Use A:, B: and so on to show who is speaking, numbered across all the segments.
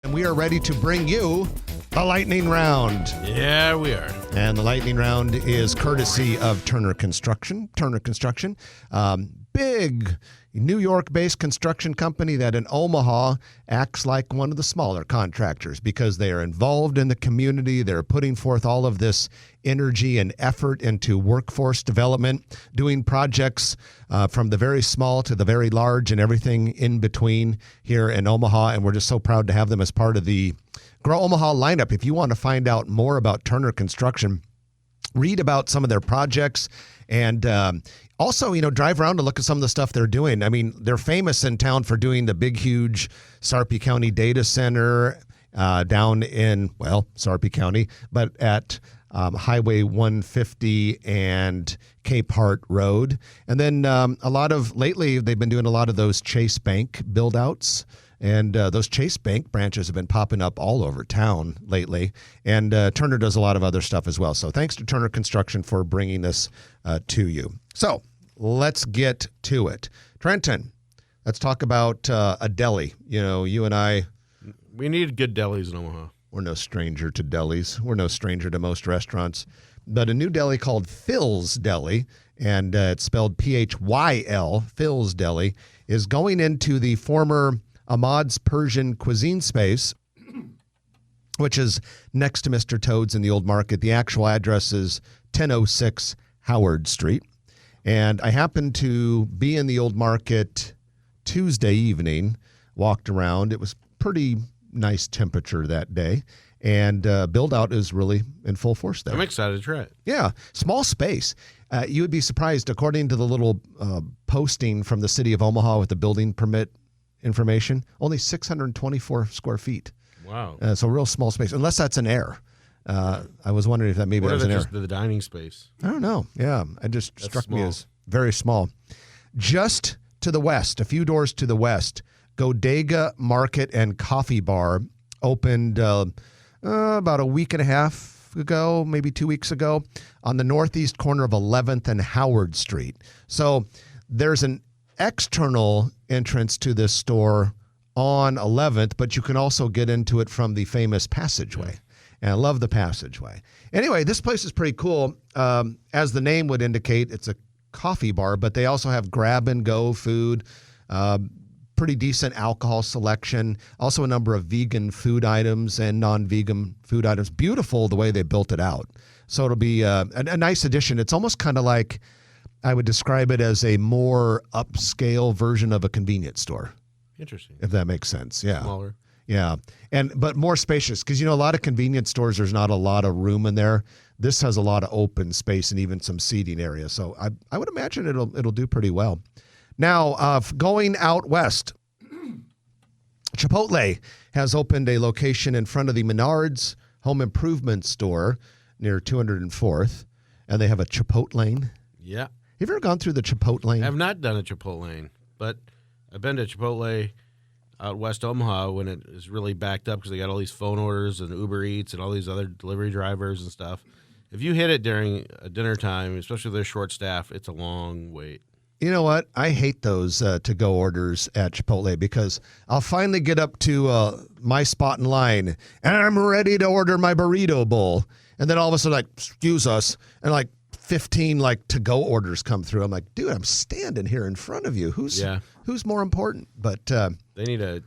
A: And we are ready to bring you the Lightning Round.
B: Yeah, we are.
A: And the Lightning Round is courtesy of Turner Construction. Turner Construction, big New York-based construction company that in Omaha acts like one of the smaller contractors because they are involved in the community. They're putting forth all of this energy and effort into workforce development, doing projects from the very small to the very large and everything in between here in Omaha. And we're just so proud to have them as part of the Grow Omaha lineup. If you want to find out more about Turner Construction, read about some of their projects and also, drive around to look at some of the stuff they're doing. I mean, they're famous in town for doing the big, huge Sarpy County data center down in, Sarpy County, but at Highway 150 and Cape Hart Road. And then lately, they've been doing a lot of those Chase Bank build-outs. And those Chase Bank branches have been popping up all over town lately. And Turner does a lot of other stuff as well. So thanks to Turner Construction for bringing this to you. So let's get to it. Trenton, let's talk about a deli. You and I.
B: We need good delis in Omaha.
A: We're no stranger to delis. We're no stranger to most restaurants. But a new deli called Phil's Deli, and it's spelled P-H-Y-L, Phil's Deli, is going into the former Ahmad's Persian cuisine space, which is next to Mr. Toad's in the Old Market. The actual address is 1006 Howard Street. And I happened to be in the Old Market Tuesday evening, walked around. It was pretty nice temperature that day. And build-out is really in full force there.
B: I'm excited to try it.
A: Yeah, small space. You would be surprised, according to the little posting from the city of Omaha with the building permit information, only 624 square feet.
B: Wow.
A: So real small space, unless that's an air. I was wondering if that maybe that was an air.
B: Just the dining space?
A: I don't know. Yeah, it just struck me as very small. Just to the west, a few doors to the west, Godega Market and Coffee Bar opened about a week and a half ago, maybe 2 weeks ago, on the northeast corner of 11th and Howard Street. So there's an external entrance to this store on 11th, but you can also get into it from the famous passageway. And I love the passageway. Anyway, this place is pretty cool. As the name would indicate, it's a coffee bar, but they also have grab-and-go food, pretty decent alcohol selection, also a number of vegan food items and non-vegan food items. Beautiful the way they built it out. So it'll be a nice addition. It's almost kind of like, I would describe it as a more upscale version of a convenience store.
B: Interesting.
A: If that makes sense. Yeah.
B: Smaller.
A: Yeah. But more spacious because, a lot of convenience stores, there's not a lot of room in there. This has a lot of open space and even some seating area. So I would imagine it'll do pretty well. Now, going out west, Chipotle has opened a location in front of the Menards Home Improvement Store near 204th, and they have a Chipotle.
B: Yeah.
A: Have you ever gone through the Chipotle?
B: I have not done a Chipotle, but I've been to Chipotle out west Omaha when it is really backed up because they got all these phone orders and Uber Eats and all these other delivery drivers and stuff. If you hit it during a dinner time, especially if they're short staff, it's a long wait.
A: You know what? I hate those to-go orders at Chipotle because I'll finally get up to my spot in line and I'm ready to order my burrito bowl. And then all of a sudden, excuse us, and 15 to-go orders come through. I'm like, dude, I'm standing here in front of you. Who's more important? But
B: they need a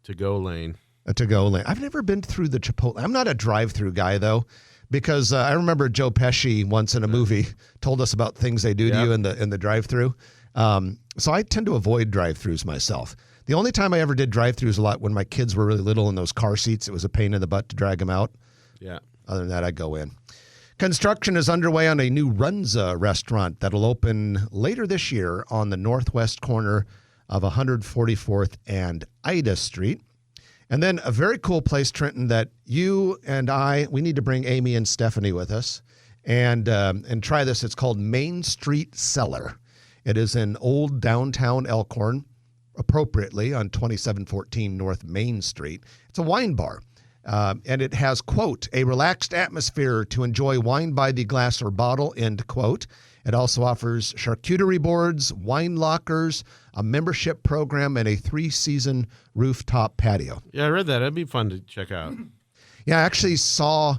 B: to-go lane.
A: A to-go lane. I've never been through the Chipotle. I'm not a drive-through guy though, because I remember Joe Pesci once in a movie told us about things they do to you in the drive-through. So I tend to avoid drive-throughs myself. The only time I ever did drive-throughs a lot when my kids were really little in those car seats. It was a pain in the butt to drag them out.
B: Yeah.
A: Other than that, I'd go in. Construction is underway on a new Runza restaurant that'll open later this year on the northwest corner of 144th and Ida Street. And then a very cool place, Trenton, that you and we need to bring Amy and Stephanie with us and try this. It's called Main Street Cellar. It is in old downtown Elkhorn, appropriately on 2714 North Main Street. It's a wine bar. And it has, quote, a relaxed atmosphere to enjoy wine by the glass or bottle, end quote. It also offers charcuterie boards, wine lockers, a membership program, and a 3-season rooftop patio.
B: Yeah, I read that. That'd be fun to check out.
A: Yeah, I actually saw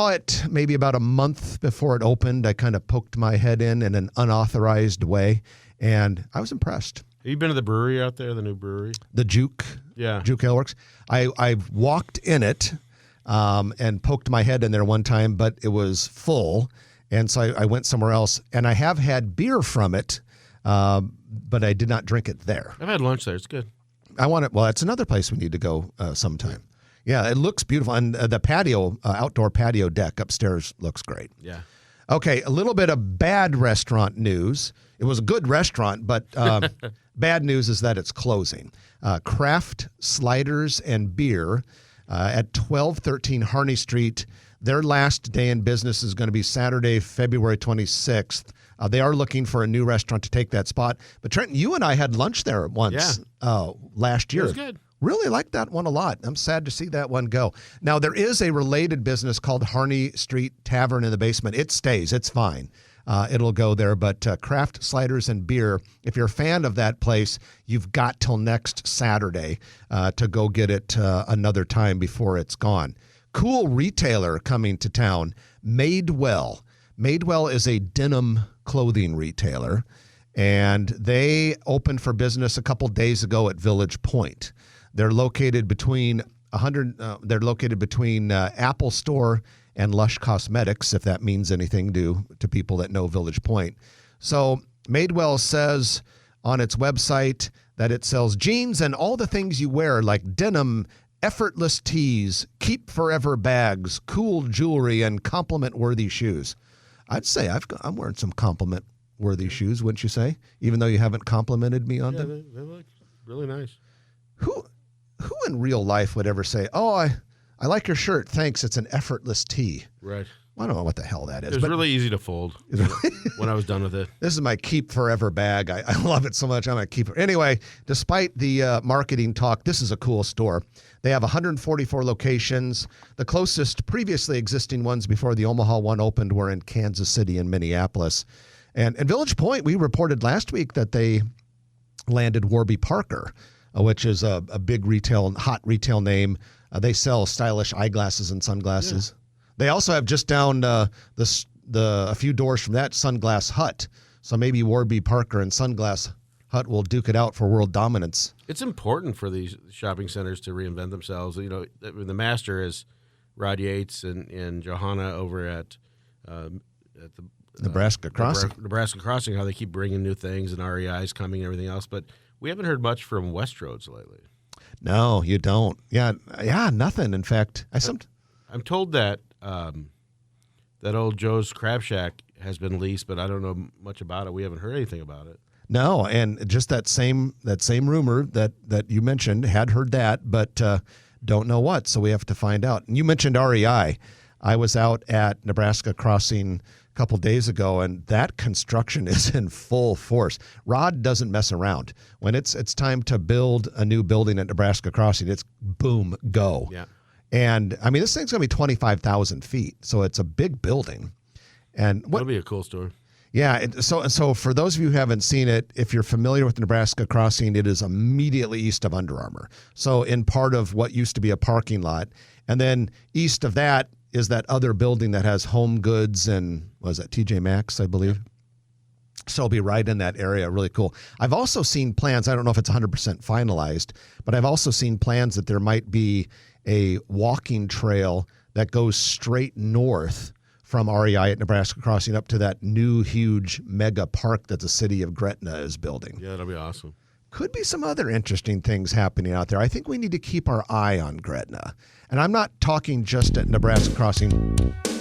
A: it maybe about a month before it opened. I kind of poked my head in an unauthorized way, and I was impressed.
B: Have you been to the brewery out there, the new brewery?
A: The Juke.
B: Yeah.
A: Juke Ale Works. I walked in it and poked my head in there one time, but it was full, and so I went somewhere else. And I have had beer from it, but I did not drink it there.
B: I've had lunch there. It's good.
A: I want it. Well, that's another place we need to go sometime. Yeah, it looks beautiful. And the patio, outdoor patio deck upstairs looks great.
B: Yeah.
A: Okay, a little bit of bad restaurant news. It was a good restaurant, but bad news is that it's closing. Craft Sliders and Beer at 1213 Harney Street. Their last day in business is going to be Saturday, February 26th. They are looking for a new restaurant to take that spot. But Trenton, you and I had lunch there once last year.
B: It was good.
A: Really liked that one a lot. I'm sad to see that one go. Now, there is a related business called Harney Street Tavern in the basement. It stays. It's fine. It'll go there. But Craft Sliders and Beer, if you're a fan of that place, you've got till next Saturday to go get it another time before it's gone. Cool retailer coming to town, Madewell. Madewell is a denim clothing retailer, and they opened for business a couple days ago at Village Point. They're located between Apple Store and Lush Cosmetics, if that means anything to people that know Village Point. So Madewell says on its website that it sells jeans and all the things you wear, like denim, effortless tees, keep forever bags, cool jewelry, and compliment-worthy shoes. I'd say I'm wearing some compliment-worthy shoes, wouldn't you say? Even though you haven't complimented me on them.
B: They look really nice.
A: Who in real life would ever say, "Oh, I like your shirt. Thanks. It's an effortless tee."
B: Right.
A: I don't know what the hell that is.
B: It was really easy to fold when I was done with it.
A: This is my keep forever bag. I love it so much. I'm going to keep it. Anyway, despite the marketing talk, this is a cool store. They have 144 locations. The closest previously existing ones before the Omaha one opened were in Kansas City and Minneapolis. And Village Point, we reported last week that they landed Warby Parker, which is a big hot retail name. They sell stylish eyeglasses and sunglasses. Yeah. They also have just down a few doors from that Sunglass Hut. So maybe Warby Parker and Sunglass Hut will duke it out for world dominance.
B: It's important for these shopping centers to reinvent themselves. You know, the master is Rod Yates and Johanna over at the
A: Nebraska Crossing.
B: Nebraska Crossing, how they keep bringing new things and REI's coming and everything else. But we haven't heard much from Westroads lately.
A: No, you don't. Yeah, nothing. In fact,
B: I'm told that that old Joe's Crab Shack has been leased, but I don't know much about it. We haven't heard anything about it.
A: No, and just that same rumor that you mentioned, had heard that, but don't know what. So we have to find out. And you mentioned REI. I was out at Nebraska Crossing a couple days ago, and that construction is in full force. Rod doesn't mess around. When it's time to build a new building at Nebraska Crossing, it's boom, go.
B: Yeah.
A: And I mean, this thing's going to be 25,000 feet, so it's a big building. And
B: that'll be a cool store.
A: Yeah. So for those of you who haven't seen it, if you're familiar with Nebraska Crossing, it is immediately east of Under Armour. So in part of what used to be a parking lot, and then east of that is that other building that has Home Goods and was that TJ Maxx, I believe. So it'll be right in that area. Really cool. I've also seen plans. I don't know if it's 100% finalized, but I've also seen plans that there might be a walking trail that goes straight north from REI at Nebraska Crossing up to that new huge mega park that the city of Gretna is building.
B: Yeah, that'll be awesome.
A: Could be some other interesting things happening out there. I think we need to keep our eye on Gretna. And I'm not talking just at Nebraska Crossing.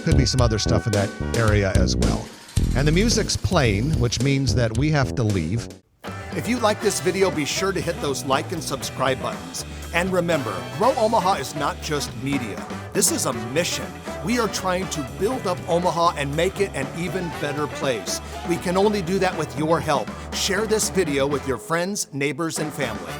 A: Could be some other stuff in that area as well. And the music's playing, which means that we have to leave. If you like this video, be sure to hit those like and subscribe buttons. And remember, Grow Omaha is not just media. This is a mission. We are trying to build up Omaha and make it an even better place. We can only do that with your help. Share this video with your friends, neighbors, and family.